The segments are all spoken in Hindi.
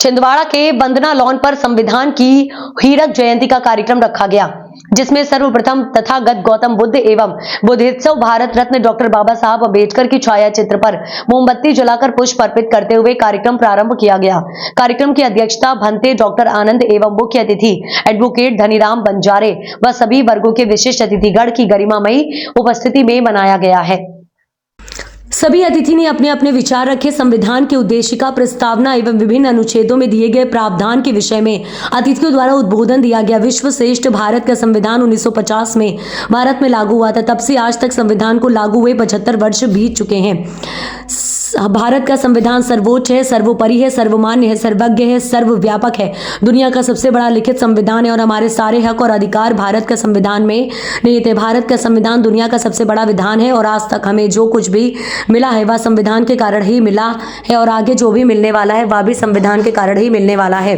छिंदवाड़ा के बंदना लॉन पर संविधान की हीरक जयंती का कार्यक्रम रखा गया, जिसमें सर्वप्रथम तथागत गौतम बुद्ध एवं बुद्धित्सव भारत रत्न डॉक्टर बाबा साहब अम्बेडकर की छाया चित्र पर मोमबत्ती जलाकर पुष्प अर्पित करते हुए कार्यक्रम प्रारंभ किया गया। कार्यक्रम की अध्यक्षता भंते डॉक्टर आनंद एवं मुख्य अतिथि एडवोकेट धनीराम बंजारे व सभी वर्गों के विशिष्ट अतिथिगण की गरिमामयी उपस्थिति में मनाया गया है। सभी अतिथि ने अपने अपने विचार रखे। संविधान की उद्देशिका, प्रस्तावना एवं विभिन्न अनुच्छेदों में दिए गए प्रावधान के विषय में अतिथियों द्वारा उद्बोधन दिया गया। विश्व श्रेष्ठ भारत का संविधान 1950 में भारत में लागू हुआ था। तब से आज तक संविधान को लागू हुए 75 वर्ष बीत चुके हैं। भारत का संविधान सर्वोच्च है, सर्वोपरि है, सर्वमान्य है, सर्वज्ञ है, सर्वव्यापक है, दुनिया का सबसे बड़ा लिखित संविधान है और हमारे सारे हक और अधिकार भारत का संविधान में निहित है। भारत का संविधान दुनिया का सबसे बड़ा विधान है और आज तक हमें जो कुछ भी मिला है वह संविधान के कारण ही मिला है और आगे जो भी मिलने वाला है वह भी संविधान के कारण ही मिलने वाला है।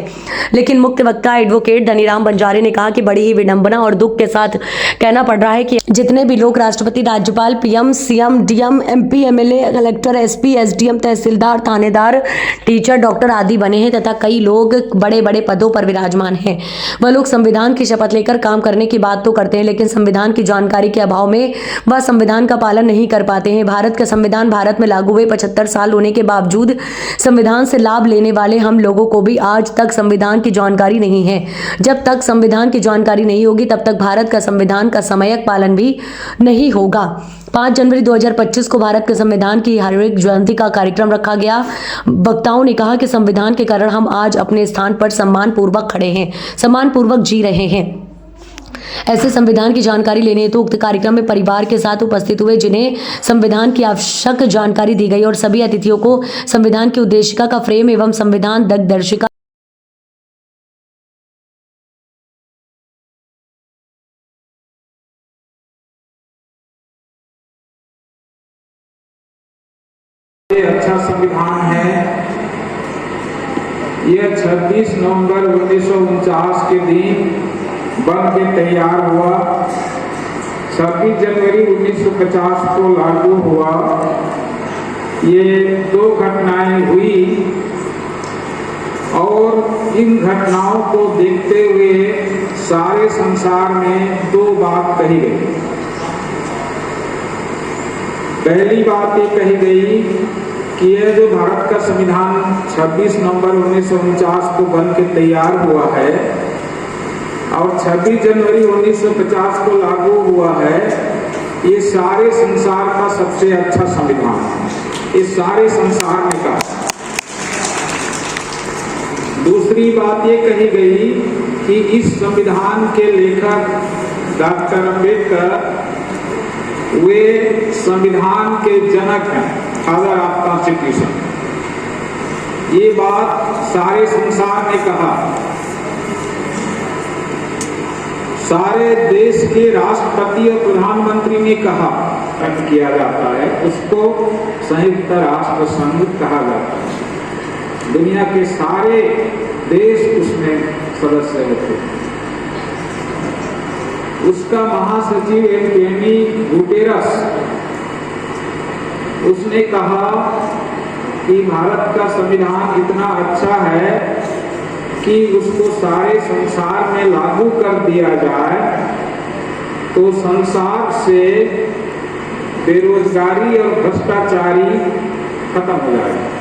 लेकिन मुख्य वक्ता एडवोकेट धनीराम बंजारे ने कहा कि बड़ी ही विडंबना और दुख के साथ कहना पड़ रहा है कि जितने भी लोग राष्ट्रपति, राज्यपाल, PM, CM, DM, MP, MLA, collector, SP, SDM, tehsildar, thanedar, teacher, doctor आदि बने हैं तथा कई लोग बड़े बड़े पदों पर विराजमान हैं, वह लोग संविधान की शपथ लेकर काम करने की बात तो करते हैं, लेकिन संविधान की जानकारी के अभाव में वह संविधान का पालन नहीं कर पाते हैं। भारत का संविधान भारत में लागू हुए 75 साल होने के बावजूद संविधान से लाभ लेने वाले हम लोगों को भी आज तक संविधान की जानकारी नहीं है। जब तक संविधान की जानकारी नहीं होगी तब तक भारत का संविधान का समयक पालन भी नहीं होगा। 5 जनवरी 2025 को भारत के संविधान की हीरक जयंती का कार्यक्रम रखा गया। वक्ताओं ने कहा कि संविधान के कारण हम आज अपने स्थान पर सम्मान पूर्वक खड़े हैं, सम्मान पूर्वक जी रहे हैं। ऐसे संविधान की जानकारी लेने हेतु उक्त कार्यक्रम में परिवार के साथ उपस्थित हुए, जिन्हें संविधान की आवश्यक जानकारी दी गई और सभी अतिथियों को संविधान की उद्देशिका का फ्रेम एवं संविधान दिग्दर्शिका अच्छा संविधान है। यह 26 नवंबर 1949 के दिन बन के तैयार हुआ। 26 जनवरी 1950 को लागू हुआ। ये 2 घटनाएं हुई और इन घटनाओं को देखते हुए सारे संसार में 2 बात कही गई। पहली बात ये कही गई कि यह जो भारत का संविधान 26 नवंबर 1949 को बन के तैयार हुआ है और 26 जनवरी 1950 को लागू हुआ है, ये सारे संसार का सबसे अच्छा संविधान है। इस सारे संसार ने कहा। दूसरी बात ये कही गई कि इस संविधान के लेखक डॉक्टर अम्बेडकर वे संविधान के जनक हैं, फादर ऑफ कॉन्स्टिट्यूशन। ये बात सारे संसार ने कहा। सारे देश के राष्ट्रपति और प्रधानमंत्री ने कहा, किया जाता है, उसको संयुक्त राष्ट्र संघ कहा जाता है। दुनिया के सारे देश उसमें सदस्य होते हैं। उसका महासचिव एंटोनियो गुटेरस, उसने कहा कि भारत का संविधान इतना अच्छा है कि उसको सारे संसार में लागू कर दिया जाए तो संसार से बेरोजगारी और भ्रष्टाचारी खत्म हो जाएगा।